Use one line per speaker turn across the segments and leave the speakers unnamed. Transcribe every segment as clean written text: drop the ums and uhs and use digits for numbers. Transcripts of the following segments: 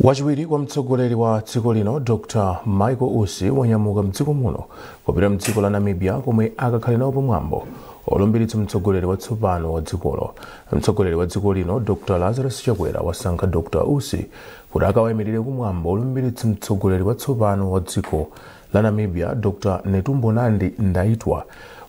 Wachiwiri kwa mtsogoleri wa dziko lino Dr. Michael Usi wanyamuka mdziko muno kupita mdziko la Namibia komwe akakhale nawo pamwambo olumbiritsa mtsogoleri watsopano wa dzikolo. Mtsogoleri wa dziko lino Dr. Lazarus Chakwera wasankha Dr. Usi kuti akawayimirire kumwambo olumbiritsa mtsogoleri watsopano wa dziko la Namibia Dr. Netumbo Nandi Ndaitwah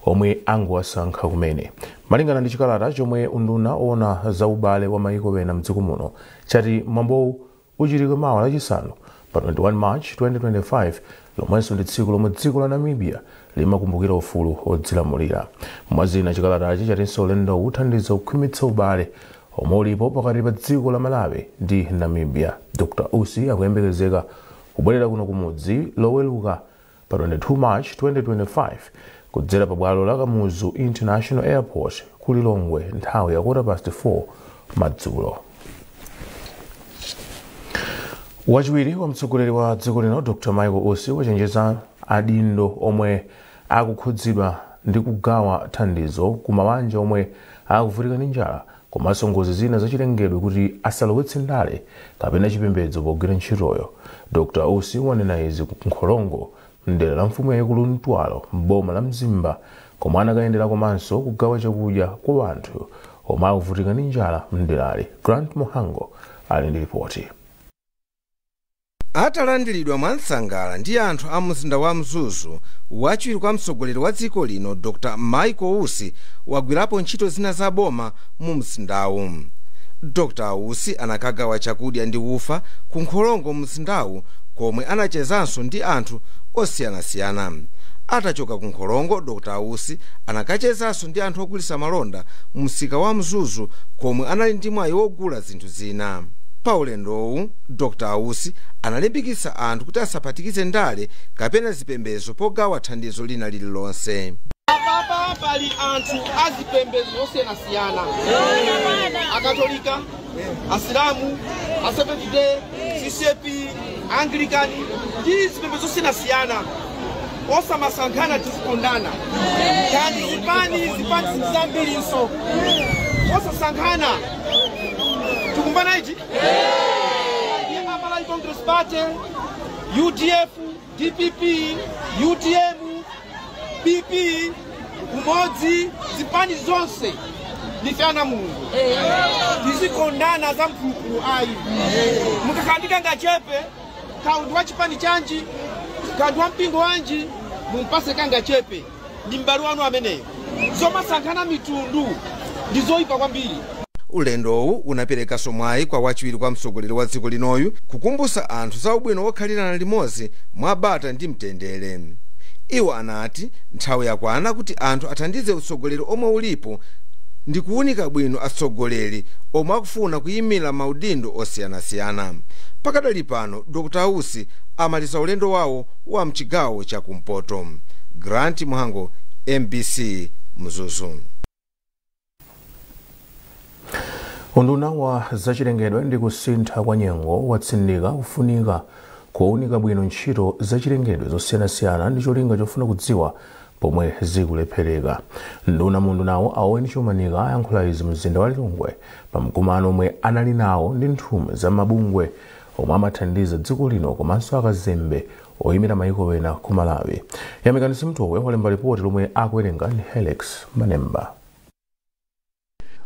omwe angowasankha kumene. Malingana ndi chikalata chomwe unduna ona za ubale wa mayiko ena mdziko muno chati mwambowu uchitika mawa lachisanu pa 21 March 2025 lomwenso ndi tsiku lomwe dziko la Namibia limakumbukira ufulu odzilamulira. Mwazina chikalatachi chatinso ulendo uthandiza kukhwimitsa ubale omwe ulipo pakati pa dziko la Malawi ndi Namibia. Dr. Usi akuyembekezeka kubwerera kuno kumudzi loweluka pa 22 March 2025 kudzera pa bwalo la Kamuzu International Airport ku Lilongwe nthawi ya 4:15 madzulo. Wachiwiri wa mtsogoleri wa dziko lino Dr. Michael Usi wachenjeza adindo omwe akukhudzidwa ndi kugawa thandizo ku mabanja omwe akuvutika ndi njala komanso ngozi zina zachilengedwe kuti asalowetse ndale kapena chipembedzo pogwira ntchitoyo. Dr. Usi wanena izi ku Nkholongo mdera la mfumu yaikulu Ntwalo m'boma la Mzimba komwe anakayendera komanso kugawa chakudya kwa anthu omwe akuvutika ndi njala mderali. Grant Muhango ali ndi ripoti.
Atalandiridwa mwansangala ndi anthu a mzinda wa Mzuzu, wachiwiri kwa mtsogoleri wa dziko lino Dr. Michael Usi wagwirapo ntchito zina za boma mu mzindawu. Dr. Usi anakagawa chakudya ndi ufa ku Nkholongo mzindawu komwe anachezanso ndi anthu osiyanasiyana. Atachoka ku Nkholongo, Dr. Usi anakachezanso ndi anthu ogulitsa malonda mu msika wa Mzuzu komwe anali ndi mwayi wogula zinthu zina. Pa ulendowu, Dr. Usi analimbikitsa anthu kuti asapatikize ndale kapena zipembedzo pogawa thandizo lina lililonse.
Apa pali anthu azipembedzo osiyanasiyana, akatolika, asilamu, Seventh Day, CCP, Anglican, ndi zipembedzo osiyanasiyana osamasankhana tizikondana. Kandi zipani zambiriso osasankhana tukumbana ichi? Amala Congress Party, UDF, DPP, UTM, PP, Umodzi, zipani zonse nifana Mungu. Tizikondana za mphukulu ayi. Mukakandika ngachepe, kaundu wa chipani chanji, kaundu wa mpingo wanji, mumpase kanga chepe. Ndi m'bale wanu ameneyo. Zomasankhana mitundu ndizoyipa kwambiri.
Ulendowu unaperekanso mwayi kwa wachiwiri kwa mtsogoleri wa dziko linoyu kukumbutsa anthu za ubwino wokhalirana limodzi mwabata ndi mtendere. Iwo anati nthawi yakwana kuti anthu athandize utsogoleri omwe ulipo ndi kuwunika bwino atsogoleri omwe akufuna kuyimira maudindo osiyanasiyana. Pakadali pano Dr. Usi amaliza ulendo wawo wa mchigawo cha kumpoto. Grant Muhango, MBC Mzuzu.
Unduna wa zachilengedwe ndi kusintha kwa nyengo watsindika kufunika kuwunika bwino ntchito zachilengedwe zosiyanasiyana ndi cholinga chofuna kudziwa pomwe zikulephereka. Nduna mundu nawo Aweni Chomanika ayankhula izi mzinda wa Lilongwe pa mkumano omwe anali nawo ndi nthumwi za mabungwe omwe amathandiza dziko lino komanso akazembe oyimira mayiko ena ku Malawi. Yamikani Simtowe walemba ripoti lomwe akuwerenga ndi Helix Manemba.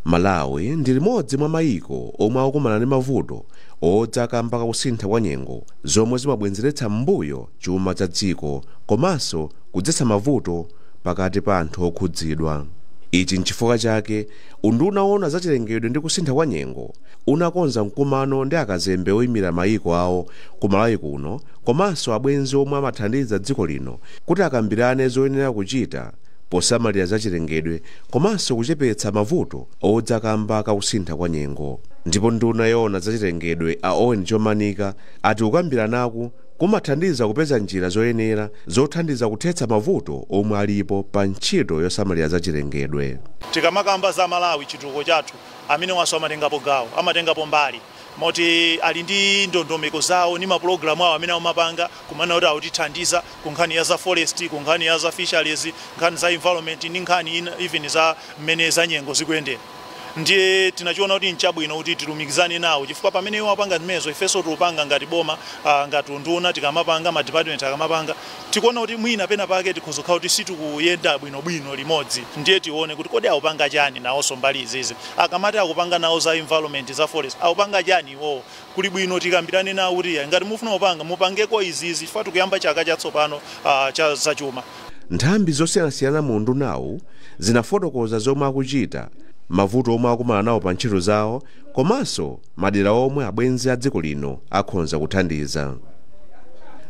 Malawi ndi limodzi mwa mayiko omwe akukumana ndi mavuto odzaka mpaka kusintha kwa nyengo zomwe zimabwezeretsa m'mbuyo chuma cha dziko komanso kudzetsa mavuto pakati pa anthu okhudzidwa. Ichi nchifukwa chake unduna ona zachilengedwe ndi kusintha kwa nyengo unakonza mkumano ndi akazembe oyimira mayiko awo ku Malawi kuno komanso abwenzi omwe amathandiza dziko lino kuti akambirane zoyenera kuchita posamalira zachilengedwe komanso kuchepetsa mavuto odzakamba kusintha kwa nyengo. Ndipo nduna yona zachilengedwe Aweni Chomanika ati kukambiranaku kumathandiza kupeza njira zoyenera zothandiza kuthetsa mavuto omwe alipo pa ntchito yosamalira zachilengedwe.
Tikamakamba za Malawi chituko chathu amene waso amatengapo gawo amatengapo mbali moti ali ndi ndondomeko zawo ni mapulogalamu awo amene amapanga kumana kuti akutithandiza ku nkhani ya za forest, ku nkhani ya za fisheries, nkhani za environment, ni nkhani even za mmene za nyengo zikuyendera. ndiye tinachiona kuti nchabwino kuti tilumikizane nawo chifukwa pamene iwo apanga zimenezo ifenso tupanga ngati boma ngati unduna tikamapanga ma department akamapanga tikuona kuti mwina pena pake tikhozokhala kuti sitikuyenda bwinobwino limodzi ndiye tione kuti kodi akupanga chani nawonso mbali izizi akamati akupanga nawo za environment za forest akupanga chani iwo kuli bwino tikambirane nawo kuti ngati mufuna kupanga mupangeko izizi chifukwa tikuyamba chaka chatsopano cha zachuma.
Nthambi zosiyanasiyana mu undunawu zinafotokoza zomwe akuchita, mavuto omwe akumana nawo pa ntchito zawo, komanso madera omwe abwenzi a dziko lino akhonza kuthandiza.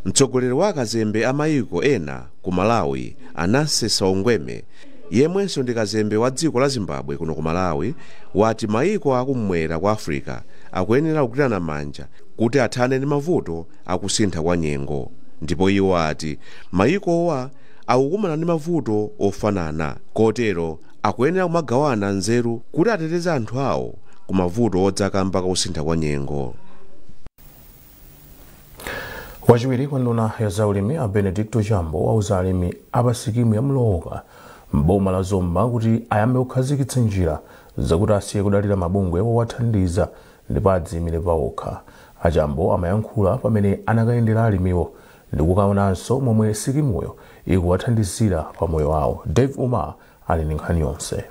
Mtsogoleri wa akazembe a mayiko ena ku Malawi, Anansi Saungweme, yemwenso ndi kazembe wa dziko la Zimbabwe kuno ku Malawi, wati mayiko akumwera kwa Africa akuyenera kugwirana manja kuti athane ndi mavuto akusintha kwa nyengo. Ndipo iwo ati mayikowa akukumana ndi mavuto ofanana, kotero akuyenera kumagawana nzeru kuti ateteze anthu awo ku mavuto odzaka mpaka kusintha kwa nyengo.
Wachiwiri kwa nduna ya zaulimi a Benedicto Chambo wauza alimi apa sikimu ya Mlowoka m'boma la Zomba kuti ayambe kukhazikitsa njira zakuti asiye kudalira mabungwe owathandiza ndipo adziyimire pawokha. Achambo amayankhula pamene anakayendera alimiwo ndi kukaonanso momwe sikimuyo ikuwathandizira pa moyo wawo. Dave Umar ali ndi nkhani yonse.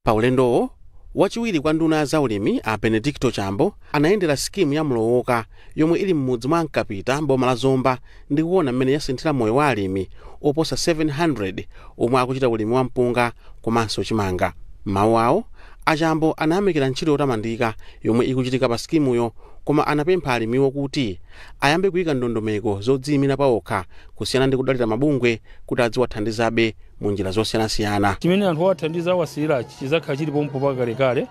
Pa ulendowo wachiwiri kwa nduna ya zaulimi a Benedicto Chambo anayendera sikimu ya Mlowoka yomwe ili mmudzi mwa Nkapita m'boma la Zomba ndi kuona mmene yasinthira moyo wa alimi oposa 700 omwe akuchita ulimi wa mpunga komanso chimanga. Mawu awo Achambo anayamikira ntchito yotamandika yomwe ikuchitika pa sikimuyo, koma anapempha alimiwo kuti ayambe kuyika ndondomeko zodziyimira pawokha kusiyana ndi kudalira mabungwe kuti adziwathandizabe mu njira zosiyanasiyana.
Chimene anthu awathandiza awasira chizakhala chilipo mpaka kalekale,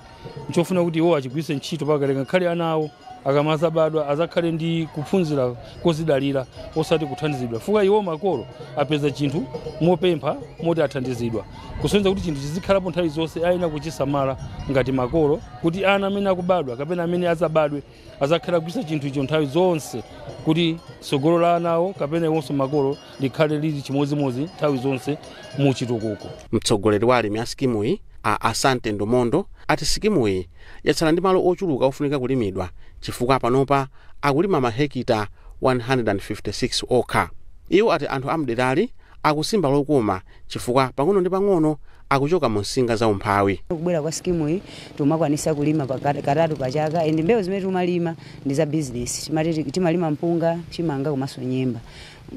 nchofuna kuti iwo achigwiritse ntchito paka kalekale khali ana awo akamazabadwa azakhale ndi kuphunzira kozidalira osati kuthandizidwa. Fuka iwo makolo apeza chinthu mopempha moti athandizidwa, kusonyeza kuti chinthu chizikhalapo nthawi zonse ayina kuchisamala ngati makolo kuti ana amene akubadwa kapena amene azabadwe azakhala kugwiritsa chinthu icho nthawi zonse kuti tsogolo la anawo kapena iwonso makolo likhale lili chimodzimodzi nthawi zonse mu chitukuko.
Mtsogoleri wa alimi a sikimuyi a Asante Ndomondo ati sikimuyi yatsala ndi malo ochuluka ofunika kulimidwa chifukwa panopa akulima mahekita 156 okha. Iwo ati anthu amderali akusimba lokoma chifukwa pang'ono ndi pang'ono akuchoka mu nsinga za umphawi.
Kubwera kwa sikimuyi tumakwanisa kulima katatu pa chaka, ende mbewu zimene tumalima ndi za business. Timalima mpunga, chimanga komanso nyemba.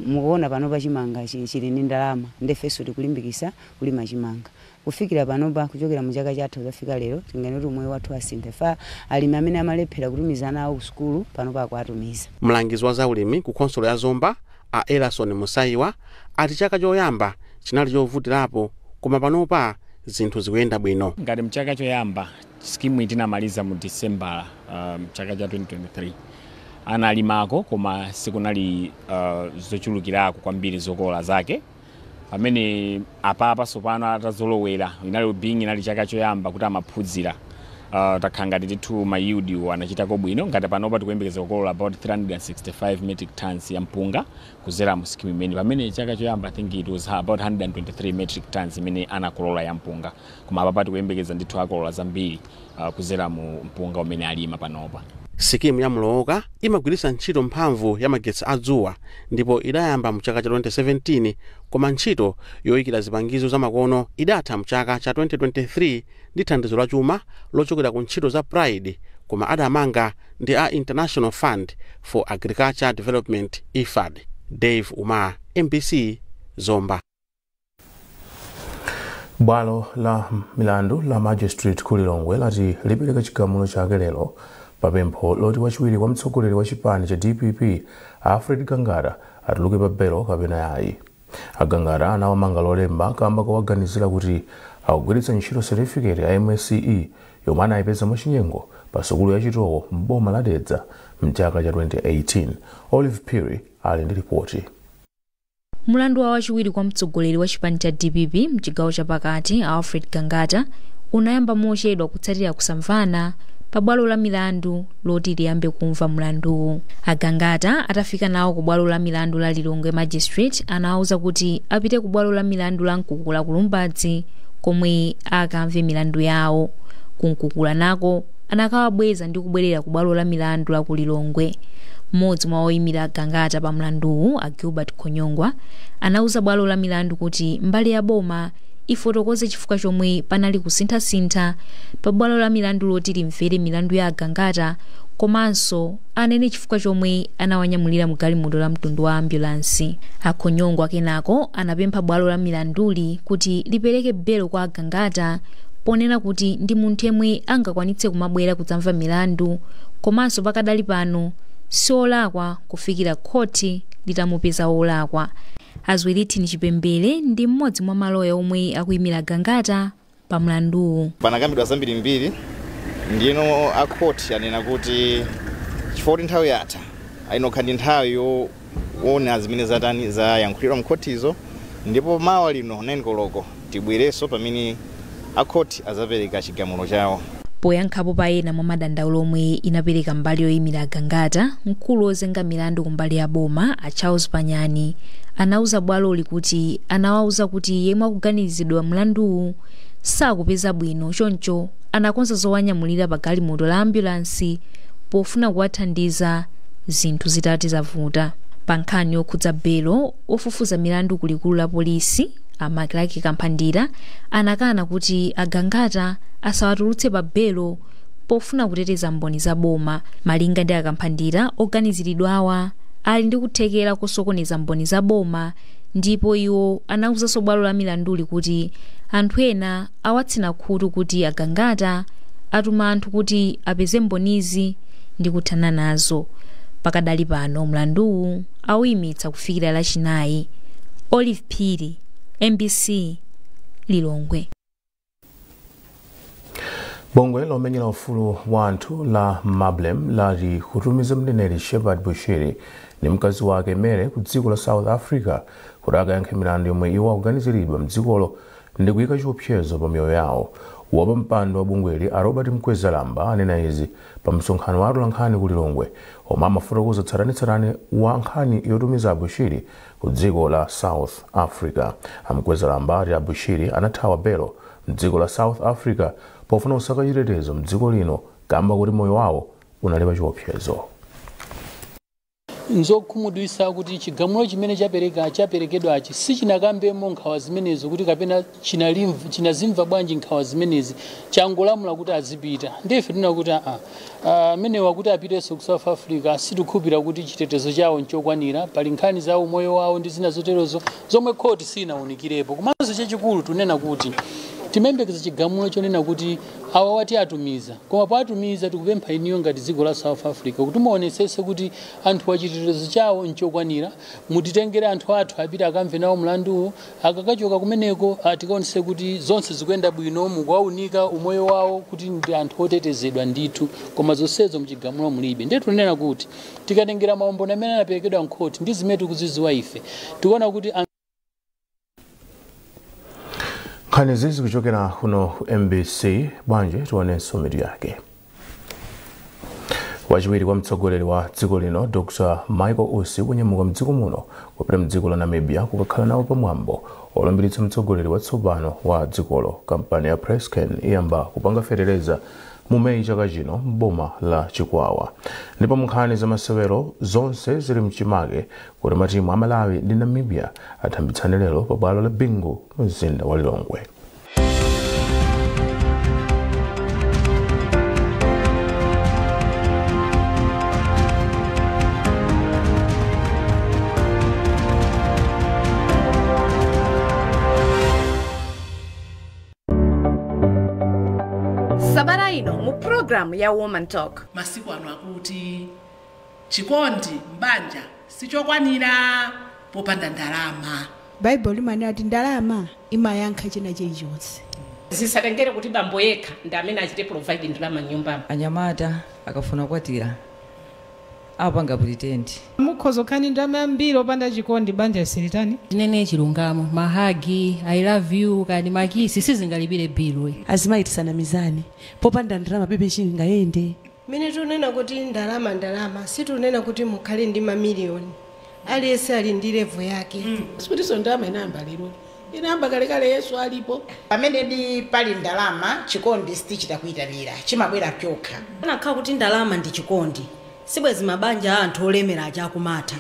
Mukuona panopa chimanga chili ndi ndalama, ndefeso tikulimbikisa kulima chimanga. Kufikira panopa kuchokera mu chaka chathu zafika lero tingene kuti moyo wathu asintha. Alimi amene amalephera kutumizana awo ku sukulu panopa akuatumiza.
Mlangizi wa zaulimi ku khonsolo ya Zomba a Elason Musaiwa ati chaka choyamba chinali chovutirapo, koma panopa zinthu zikuyenda bwino.
Ngati mchaka choyamba skimu itinamaliza mu December chaka cha 2023 analimako koma sikunali zochulukirako kwambiri zokola zake. Pamene apapa sopano atazolowera inali bingi inali chaka choyamba kuti amaphunzira takhanga tithu mayudi anachitako bwino. Ngati panopa tikuyembekeza kukolola about 365 metric tons ya mpunga kuzera mu skimu imene. Pamene chaka choyamba I think it was about 123 metric tons imene anakolola ya mpunga, koma apapa tikuyembekeza ndithu akolola zambiri kuzera mu mpunga umene alima panopa.
Sikimu ya Mlowoka imagwiritsa ntchito mphamvu ya magetsi adzuwa ndipo idayamba mu chaka cha 2017, koma ntchito yoyikira zipangizo za makono idatha mu chaka cha 2023 ndi thandizo la chuma lochokera ku ntchito za Pride, koma adamanga ndi a International Fund for Agriculture Development IFAD. Dave Umar, MBC, Zomba.
Bwalo la milandu la Magistrate ku Lilongwe lati lipereka chigamulo chake lero papempho loti wachiwiri kwa mtsogoleri wa chipani cha DPP Alfred Gangara atuluke pa belo kapena ayi. Agangara anawamanga lolemba kamba kowaganizira kuti akugwiritsa ntchito certificate ya MSCE yomwe anayipeza mwachinyengo pa sukulu ya Chitowo m'boma la Dedza mchaka cha 2018. Olive Perry ali ndi ripoti.
Mulandu wa wachiwiri kwa mtsogoleri wa chipani cha DPP mchigawo chapakati Alfred Gangara unayamba mochedwa kutsatira kusamvana pa bwalo la milandu loti liyambe kumva mlandu. Agangata atafika nawo ku bwalo la milandu la Lilongwe Magistrate anawuza kuti apite ku bwalo la milandu la Nkukula ku Lumbadzi komwe akamve milandu yawo. kunkukula nako anakawabweza ndi kubwerera ku bwalo la milandu la ku Lilongwe. Mmodzi mwa oyimira agangata pa mlanduwu, a Gilbert Konyongwa, anauza bwalo la milandu kuti mbali ya boma ifotokoze chifukwa chomwe panali kusinthasintha pa bwalo la milandu loti limvere milandu ya agangata, komanso anene chifukwa chomwe anawanyamulira mu galimoto la mtundu wa ambulansi. Akonyongwa kenako anapempha bwalo la milanduli kuti lipereke belo kwa agangata, ponena kuti ndi munthu yemwe angakwanitse kumabwera kudzamva milandu, komanso pakadali pano siolakwa kufikira khoti litamupeza olakwa. Azwelithini Chipembele ndi mmodzi mwa maloya omwe akuyimira agangata pa mlanduwu.
Panakambidwa zambiri mbiri, ndino akhoti anena kuti chifukwa nthawi yatha ayinokha ndi nthawi yoona zimene zatani zayankhulidwa mkhotizo, ndipo mawa lino 9 koloko tibwerenso pamene akhoti azapereka chigamulo chawo.
Poyankhapo pa ena mwa madandaulo omwe inapereka mbali yoyimira agangata, mkulu wozenga milandu kumbali ya boma a Charles Panyani anauza bwaloli kuti anawauza kuti yemwe akuganizidwa mlanduwu sakupeza bwino, choncho anakonza zowanyamulira pa galimoto la ambulansi pofuna kuwathandiza zinthu zitati zavuta. Pa nkhani yokhudza belo, ofufuza milandu kulikulu la polisi Amakilaki Kamphandira anakana kuti agangata asawatulutse pa belo pofuna kuteteza mboni za boma. Malinga ndi Akamphandira, oganiziridwa awa ali ndi kuthekera kusokoneza mboni za boma, ndipo iwo anawuzanso bwalo la milanduli kuti anthu ena awatsina khutu kuti agangata atuma anthu kuti apeze mbonizi ndi kuthana nazo. Pakadali pano mlanduwu awuyimitsa kufikira lachinayi. Olive Phiri, MBC, Lilongwe.
Bungwe lomenyera ufulu wa anthu la Mablem lati kutumiza mneneri Shepard Bushiri ndi mkazi wake Mere ku dziko la South Africa kuti akayankhe milandu yomwe iwo akuganiziridwa mdzikolo ndi kuyika chiopsezo pa miyoyo yawo. Wapa mpando wa bungweli a Robert Mkwezalamba anena izi pa msonkhano wa atolankhani ku Lilongwe omwe amafotokoza tsatanetsatane wa nkhani yotumiza Bushiri ku dziko la South Africa. Mkwezalamba ati Bushiri anathawa belo mdziko la South Africa pofuna kusaka chitetezo mdziko lino kamba kuti moyo wawo unali pa chiopsezo.
Nzokhumudwitsa kuti chigamulo chimene chaperekedwa sichinakambemo nkhawa zimenezo kuti kapena chinazimva bwanji nkhawa zimenezi, changolamula kuti azipita. Ndife tuna kuti amene wakuti apitenso ku South Africa situkhupira kuti chitetezo chawo nchokwanira, pali nkhani za umoyo wawo ndi zina zoterozo zomwe khoti sinawunikirepo. Komanso chachikulu tunena kuti timembekeza chigamulo chonena kuti awa wati atumiza, koma pa atumiza tikupempha iniyo ngati dziko la South Africa kuti muonesese kuti anthu wachitetezo chawo nchokwanira, mutitengere anthu athu apita akamve nawo mlanduwo, akakachoka kumeneko tikaonese kuti zonse zikuyenda bwino, mukuwaunika umoyo wawo kuti ndi anthu otetezedwa ndithu, koma zonsezo mchigamulo mulibe. Ndiye tunena kuti tikatengera maumboni amene anaperekedwa mkhoti ndi zimene tikuzidziwa ife, tikuona kuti
Nkhani zizi kuchokera kuno MBC. Bwanje tuonenso mitu yake. Wachiwiri kwa mtsogoleri wa dziko lino Dr. Michael Usi kunyamuka mdziko muno kupita mdziko la Namibia kukakhala nawo pamwambo olumbiritsa mtsogoleri watsopano wa dzikolo. Kampani ya Prescan iyamba kupanga fetereza mu Meyi chaka chino m'boma la Chikwawa. Ndipo nkhani za masewero zonse zili mchimake kuti matimu a Malawi ndi Namibia athambitsane lero pa bwalo la Bingu mzinda wa Lilongwe.
Sabara ino mu program ya Woman Talk.
Masiku ano akuti chikondi mbanja sichokwanira popanda ndalama.
Bible limani ati ndalama imayankha china chilichonse.
Zisatengere kuti bambo yekha ndi amene achite provide ndalama nyumba.
Anyamata akafuna kwatira apanga pretend.
Mukhozo khani ndalama ambiri opanda chikondi banja silitani.
Nene chilungamo mahagi I love you kani makisi sizingalibire bilwe.
Azimayitisana mizani popanda ndalama pepe chingayende.
Mene tunena kuti ndalama situnena kuti mukhale ndi mamiliyoni. Aliyese ali ndi level yake.
Sikuti ndalama inamba lero.
inayamba kalekale Yesu alipo.
Pamene ndi pali ndalama chikondi sichita kuyitanira chimabwera chokha.
Anakhala kuti ndalama ndi chikondi sibwezi mabanja anthu olemera aja akumatha.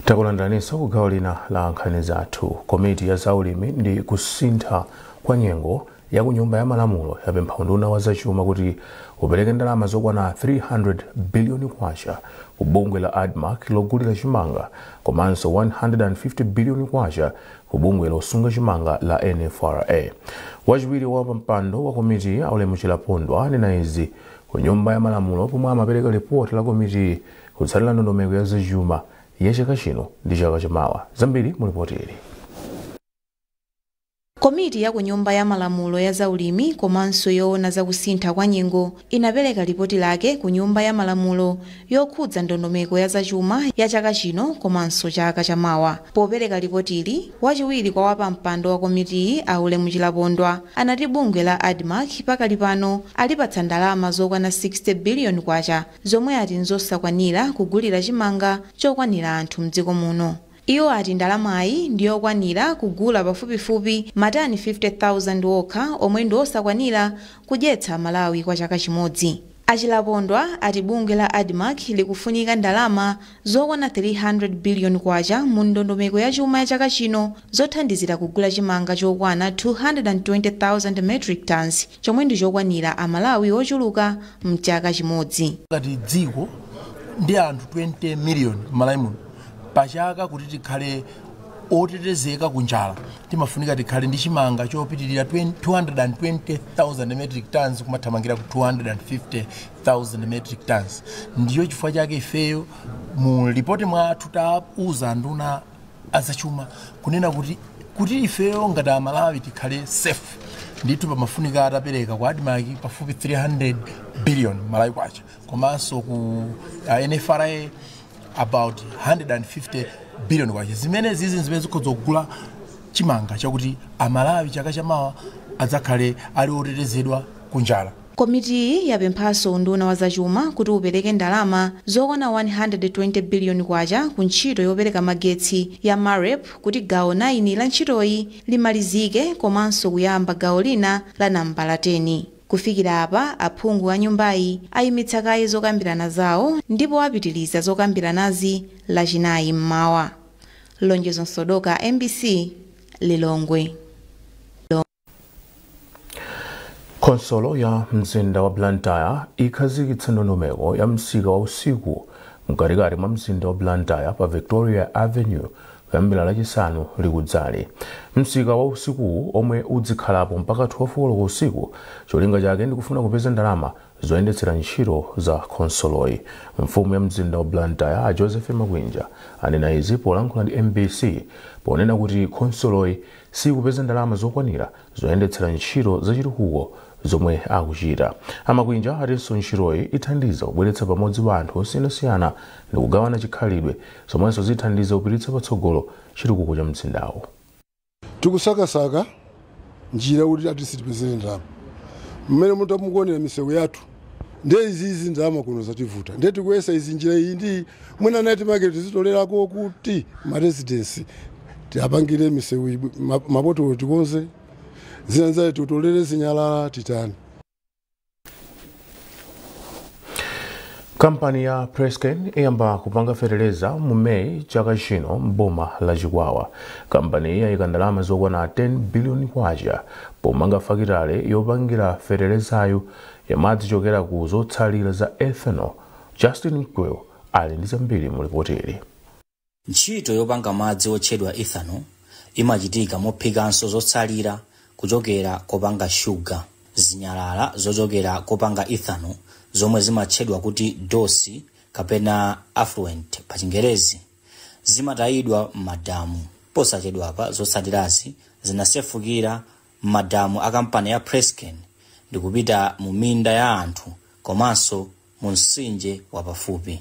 Takulandaninso ku gawo lina la nkhani zathu. Komiti ya zaulimi ndi kusintha kwa nyengo ya ku nyumba ya malamulo yapempha unduna wa zachuma kuti upereke ndalama zokwana 300 biliyoni kwacha ku bungwe la ADMAC logulira chimanga komanso 150 biliyoni kwacha ku bungwe losunga chimanga la NFRA. Wachiwiri wa mpando wa komiti Aulemu Chilapondwa anena izi ku nyumba ya malamulo pomwe amapereka ripoti la komiti kutsatira ndondomeko ya zachuma ya chaka chino ndi chaka chamawa. Zambiri mu ripoti ili.
Komiti ya ku nyumba ya malamulo ya zaulimi komanso yoona za kusintha kwa nyengo inapereka ripoti lake ku nyumba ya malamulo yokhudza ndondomeko ya zachuma ya chaka chino komanso chaka chamawa. Popereka ripoti ili, wachiwiri kwa wapampando wa komiti Aulemu Chilapondwa anati bungwe la ADMAC pakali pano alipatsa ndalama zokwana 60 biliyoni kwacha zomwe ati nzosakwanira kugulira chimanga chokwanira anthu mdziko muno. Iyo ati ndalamayi ndiyokwanira kugula pafupifupi matani 50,000 okha omwe ndi osakwanira kudyetsa Malawi kwa chaka chimodzi. Achilapondwa ati bungwe la ADMAC likufunika ndalama zokwana 300 biliyoni kwacha mu ndondomeko ya chuma ya chaka chino zothandizira kugula chimanga chokwana 220,000 metric tons chomwe ndi chokwanira Amalawi ochuluka mchaka chimodzi.
Ngati dziko ndi anthu 20 million Malawi muno pachaka kuti tikhale otetezeka kunjala timafunika tikhale ndi chimanga chopitirira 220,000 metric tons kumathamangira ku 250,000 metric tons. Ndiyo chifukwa chake ifeyo mu ripoti mwathu tauza nduna azachuma kunena kuti ifeyo ngati Amalawi tikhale safe ndithu pamafunika atapereka kwa ADMAC pafupi 300 billion Malawi kwacha komanso ku NFRA about 150 billion kwacha. Zimene zimene zikhozogula chimanga chakuti Amalawi chaka chamawa adzakhale ali otetezedwa kunjala.
Komiti yapemphanso unduna wa zachuma kuti upereke ndalama zokwana 120 biliyoni kwacha ku ntchito yopereka magetsi ya MAREP kuti gawo 9 la ntchitoyi limalizike komanso kuyamba gawo lina la nambala 10. Kufikira apa aphungu a nyumbayi ayimitsa kaye zokambirana zawo ndipo apitiliza zokambiranazi lachinayi mmawa. Lonjezo Nsodoka, MBC, Lilongwe.
Konsolo ya mzinda wa Blantyre ikhazikitsa ndondomeko ya msika wa usiku mkatikati mwa mzinda wa Blantyre pa Victoria Avenue kuyambira lachisanu likudzali. Msika wa usikuwu omwe udzikhalapo mpaka 12 koloko usiku cholinga chake ndi kufuna kupeza ndalama zoyendetsera ntchito za konsoloyi. Mfumu ya mzinda wa Blantyre Joseph Makwinja anena izi polankhula ndi MBC ponena kuti konsoloyi sikupeza ndalama zokwanira zoyendetsera ntchito zachitukuko zomwe akuchita. Amakwinja atinso ntchitoyi ithandiza kubweretsa pamodzi anthu osiyanasiyana ndi kugawana chikhalidwe zomwenso zithandiza kupititsa patsogolo chitukuko cha mzindawo.
Tikusakasaka njira kuti atisitipezere ndalama. Mmene mutamukuonera misewu yathu ndezi ndalama kuno zativuta. Ndeti kuyesa izi njira iyi ndi mwina night market zitolerako kuti ma residence tiapangire misewu mapoto tikonze zinanza tutolere zinyalala titani.
Kampani ya Presken iyamba kupanga fereleza mu Mei chaka chino mboma la Chikwawa. Kampani iyi yayika ndalama zokwana 10 biliyoni kwacha pomanga fakitale yopangira ferelezayo yamadzi chokera ku zotsalira za ethanol. Justin Mkweo ali ndi zambiri mu ripoti ili.
Ntchito yopanga madzi otchedwa ethanol imachitika mophikanso zotsalira kuchokera kopanga shuga, zinyalala zochokera kopanga ethanol zomwe zimatchedwa kuti dosi kapena affluent pa Chingerezi, zimatayidwa m'madamu. Posachedwapa zotsalirazi zinasefukira m'madamu a kampani ya Presken ndi kupita mu minda ya anthu komanso mu mtsinje wapafupi.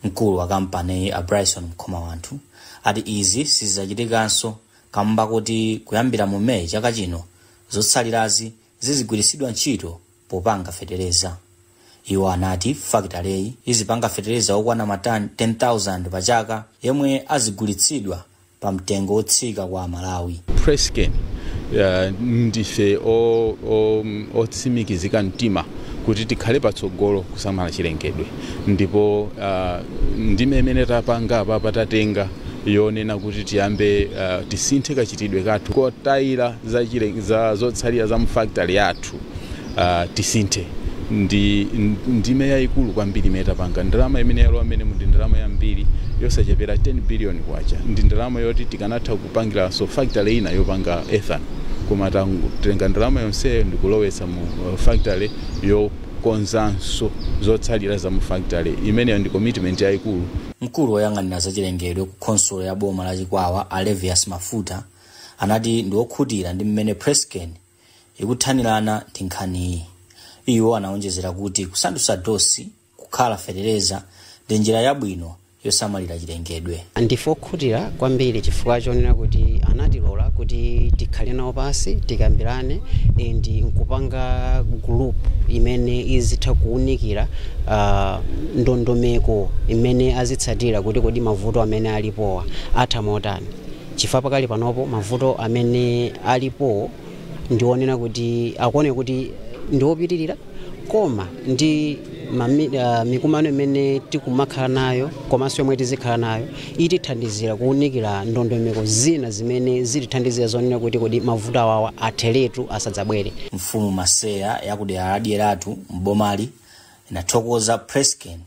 Mkulu wa kampani Bryson Mkhomawanthu ati izi sizachitikanso kamba kuti kuyambira mu Meyi chaka chino zotsalirazi zizigwiritsidwa ntchito popanga fetereza. Iwo anati factory izipanga fetereza okwana matani 10,000 pa chaka yemwe azigulitsidwa pa mtengo otsika kwa Malawi.
Presken ndife otsimikizika mtima kuti tikhale patsogolo kusamala chilengedwe, ndipo ndime imene tapanga apa patatenga yonena kuti tiyambe tisinthe kachitidwe kathu kotayira za zotsalira za mfactory yathu tisinthe. Ndime yayikulu kwambiri imene tapanga. Ndalama imene yalowa amene ndi ndalama yambiri yosachepera 10 billion kwacha. Ndi ndalama yoti tikanatha kupangira so factory ina yopanga ethanol, koma tenga ndalama yonseyo ndikulowetsa mu factory yokonzanso zotsalira za mu factory. Imeneyo ndi commitment yayikulu.
Mkulu woyang'anira za chilengedwe ku console ya boma la Chikwawa Alevius Mafuta anati ndi okhutira ndi mmene Presken ikuthanirana ndi nkhaniyi. Iwo anaonjezera kuti kusandutsa dosi kukhala fetereza ndi njira yabwino yosamalira chilengedwe.
Ndife okhutira kwambiri chifukwa chonena kuti anatilola kuti tikhale nawo pasi tikambirane ndi nkupanga group imene izitha kuunikira ndondomeko imene azitsatira kuti kodi mavuto amene alipowa atha motani. Chifukwa pakali panopo mavuto amene alipo ndionena kuti akuone kuti ndiopitirira koma ndi mikumano imene tikumakhala nayo komanso yomwe tizikhala nayo itithandizira kuunikira ndondomeko zina zimene zitithandizira zonena kuti kodi mavuto awawa atheretu asadzabwere.
Mfumu Maseya yakudera la Dyeratu mbomali inathokoza Presken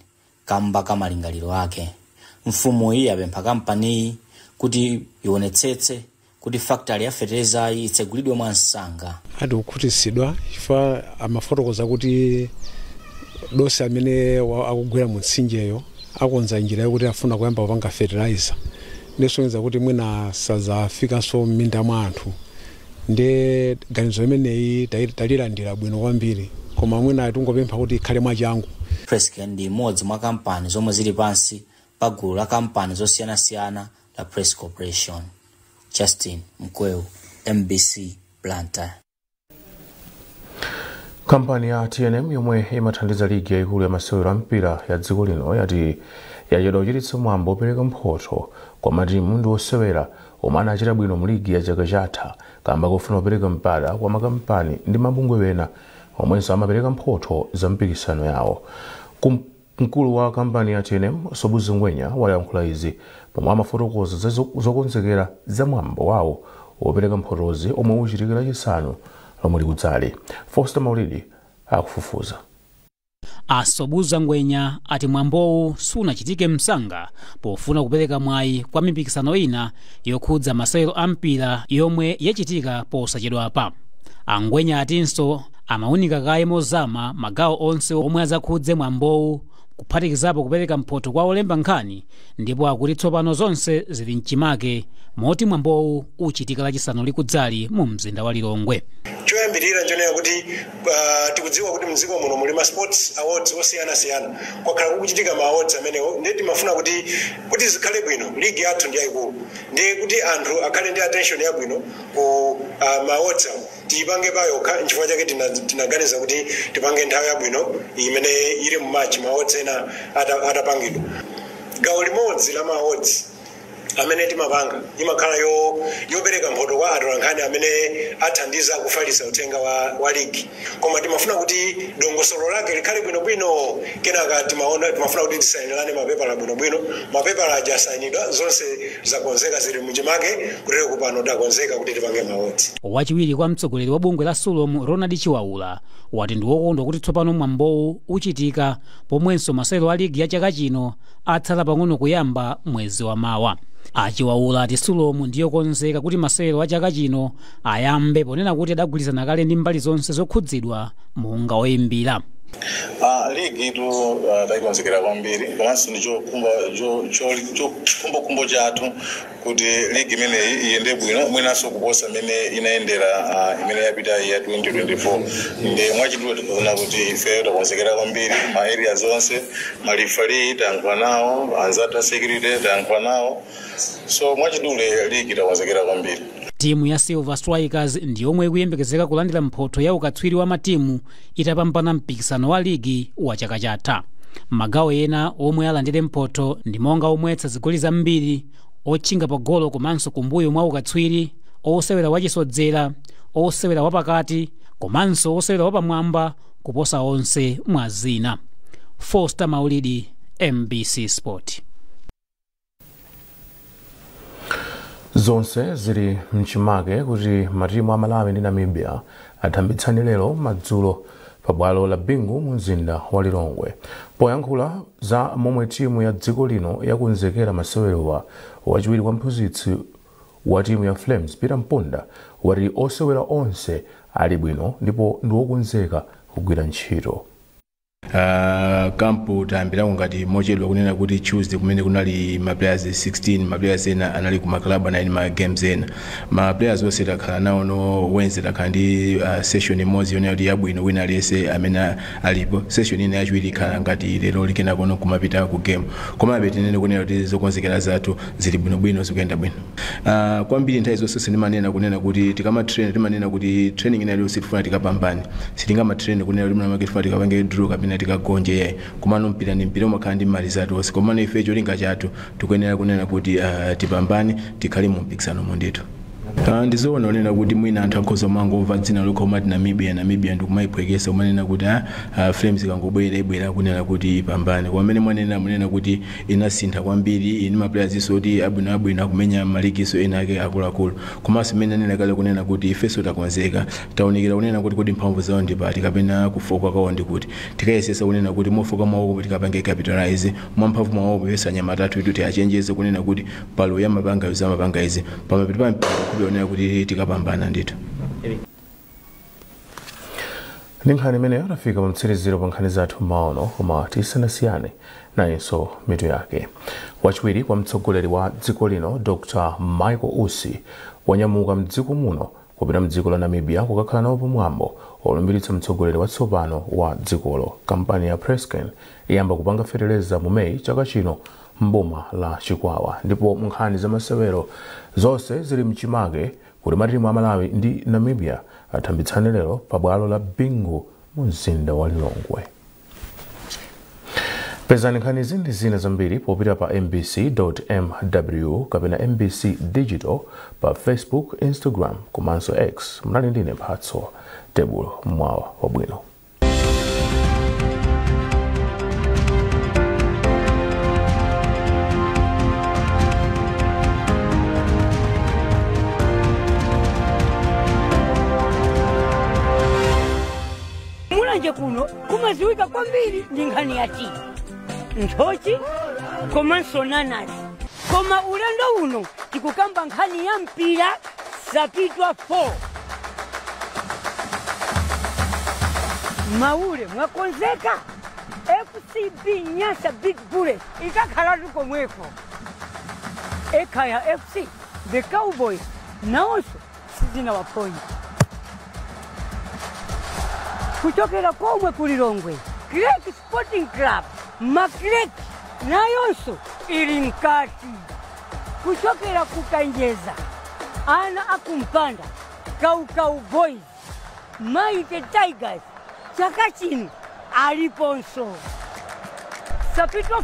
kamba kamalingaliro ake. Mfumu iyi yapempha kampani kuti ionetsetse kuti factory ya fetereza itsegulidwe mwansanga.
Adi kukhutisidwa chifukwa amafotokoza kuti dosi amene akugwera mu mtsinjeyo akonza njira yokuti afuna kuyamba kupanga fertilizer. Ndisonyeza kuti mwina sazafikanso m'minda mwa anthu. Ndi ganizo imeneyi talilandira bwino kwambiri, koma mwina tungopempha kuti ikhale mwachangu.
Presken ndi imodzi mwa kampani zomwe zili pansi pa gulu la kampani zosiyanasiyana la Press Corporation. Justin Mkweu, MBC Blantyre.
Kampani ya TNM yomwe imathandiza ligi yaikulu ya masewero a mpira ya dziko lino yati yachedwa kuchititsa mwambo opereka mphoto kwa matimu ndi osewera omwe anachita bwino mu ligi ya chaka chatha kamba kofuna kupereka mpata kwa makampani ndi mabungwe ena omwenso amapereka mphoto za mpikisano yawo. Mkulu wa kampani ya TNM Sobuzi Ngwenya wayankhula izi pomwe amafotokoza zokonzekera za mwambo wawo wopereka mphotozi omwe uchitikira Lachisanu lomwe likudzali. Foster Maulidi akufufuza.
Sobuzi Ngwenya ati mwambowu sunachitike msanga pofuna kupereka mwayi kwa mipikisano ina yokhudza masewero a mpira yomwe yachitika posachedwapa. Ngwenya atinso amaunika kaye mozama magawo onse omwe azakhudze mwambowu kuphatikizapo kupereka mphoto kwa olemba nkhani, ndipo akuti tsopano zonse zili mchimake moti mwambowu uchitika Lachisanu likudzali mu mzinda wa Lilongwe.
Choyambirira njonera kuti tikudziwa kuti mdziko muno muli ma sports awards osiyana-siyana kwakhala kuchitika ma awards amenewo ndi timafuna kuti zikhale bwino. Ligi yathu ndi yayikulu ndi kuti anthu akhale ndi attention yabwino ku ma awards tiyipange payokha. Nchifukwa chake tinaganiza kuti tipange nthawi yabwino imene ili mu March ma awards ena atapangidwa. Gawo limodzi la ma awards amene timapanga imakhala yopereka mphoto kwa atolankhani amene athandiza kufalitsa uthenga wa ligi, koma timafuna kuti dongosolo lake likhale bwinobwino. Kenaka timafuna kuti tisayinirane mapepala bwinobwino. Mapepala ajasayinidwa, zonse zakonzeka zili mchimake kutero kupano takonzeka kuti tipange maodzi.
Wachiwiri kwa mtsogoleri wa bungwe la Sulomu Ronald Chiwaula wati ndi wokondwa kuti tsopano mwambowu uchitika pomwenso masewero a ligi ya chaka chino atsala pang'ono kuyamba mwezi wa Mawa. Chiwaula ati Sulomu ndiyo konzeka kuti masewero a chaka chino ayambe ponena kuti adagwirizana kale ndi mbali zonse zokhudzidwa monga oyimbira.
Ligi tu taikonzekera kwambiri komanso ndichokumbo chathu kuti ligi imeneyi iyende bwino mwinanso kuposa imene inayendera imene yapita ya 2024 ndi mwachidule tikuona kuti ife takonzekera kwambiri ma area zonse malifali tayankhula nawo anzathu security tayankhula nawo so mwachidule ligi takonzekera kwambiri.
timu ya Silver Strikers ndi yomwe ikuyembekezeka kulandira mphotho ya ukatswiri wa matimu itapambana mpikisano wa ligi wa chaka chatha. Magawo ena omwe alandire mphotho ndi monga omwetsa zigoli zambiri, otchinga pa golo komanso kumbuyo mwa ukatswiri, osewera wachisodzera, osewera wapakati komanso osewera wapamwamba kuposa onse mwa zina. Foster Maulidi, MBC Sport.
Zonse zili mchimake kuti matimu a Malawi ndi Namibia athambitsane lero madzulo pa bwalo la Bingu mu mzinda wa Lilongwe. Poyankhula za momwe timu ya dziko lino yakonzekera masewero wachiwiri kwa mphunzitsi wa timu ya Flames Peter Mponda wati osewera onse ali bwino ndipo ndi okonzeka kugwira ntchito.
Kampu tayambira ngati mochedwa kunena kuti Tuesday kumene kunali ma players 16 ma players ena anali ku club na ma games ena ma players onse takhala nawo no Wednesday takhala ndi session imodzi yone kuti yabwino wina alese amene alipo session ina yachiwiri khala ngati lero likena kono kumapita ku game koma betinene kunena kuti zokonzekera zathu zili bwino zikuyenda bwino. Kwambiri nthawi zonse ndimanena kunena kuti tikama train timanena kuti training ina leo sitifuna tikapambane sitingama train kunena kuti mna tifuna tikapange draw kapena tikagonje yayi komano mpira ndi mpira umakhala ndi mali zathu onse komano ife cholinga chathu tikuyenera kunena kuti tipambane tikhale mu mpikisano mondito. Ndizoona onena kuti mwina anthu akhoza mangomva dzina lokoma ti Namibia ndikumayipwekesa umanena kuti Flames kangobwera kunena kuti ipambane kwamene mwanena kuti inasintha kwambiri ini ma players oti abwino kumenya maligiso ena ake akuluakulu komanso imene anena kale kunena kuti ifeso takonzeka taonekera kunena kuti kodi mphamvu zawo ndi pati kapena kufoka kwawo ndi kuti tikayesesa kunena kuti mofoka mwawo tikapange capitalize mwamphamvu mwawo pesa nyama tatu kuti achenjeze kunena kuti palo ya mapanga yuzamapanga izi pamapita kuonera kuti tikapambana ndito.
Ninkhani imene yatafika pamtsiriziro pa nkhani zathu maono koma tisanasiyane nayenso mitu yake. Wachiwiri kwa mtsogoleri wa dziko lino Dr. Michael Usi wanyamuka mdziko muno kupita mdziko la Namibia kukakhala nawo pamwambo olumbiritsa mtsogoleri watsopano wa dzikolo. Kampani ya Prescan iyamba kupanga feteleza mu Meyi chaka chino mboma la Chikwawa ndipo nkhani za masewero zonse zili mchimake kuti matimu a Malawi ndi Namibia athambitsane lero pa bwalo la Bingu mu mzinda wa Lilongwe. Pezani nkhani ndi zina zambiri popita pa mbc.mw kapena MBC Digital pa Facebook, Instagram komanso X. Mnali ndine Mphatso Tebulo mwawa wabwino.
Kuno kumaziwika kwambiri ndi nkhani ya timu nthochi komanso nanali koma ulendo uno tikukamba nkhani ya mpira zapitwa 4 maule mwakonzeka FCB Nyasa Big Bullet ikakhala komweko Ekaya FC the Cowboys nawonso sizina wapoint kuchokera komwe kulilongwe Great Sporting Club Makrek nayonso ili mkati kuchokera kukanjeza ana akumpanda Kau Boys Maite Tigers chaka chino aliponso Sapito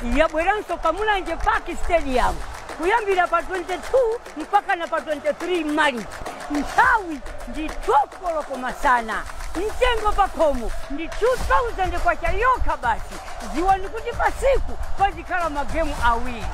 4 yabweranso Kamulanje Park Stadium kuyambira pa 22 mpaka na pa 23 Machi nthawi ndi 12 masana mtengo pakomo ndi 2000 kwa chayoka basi ziwani kuti pasiku pazikhala magemu awiri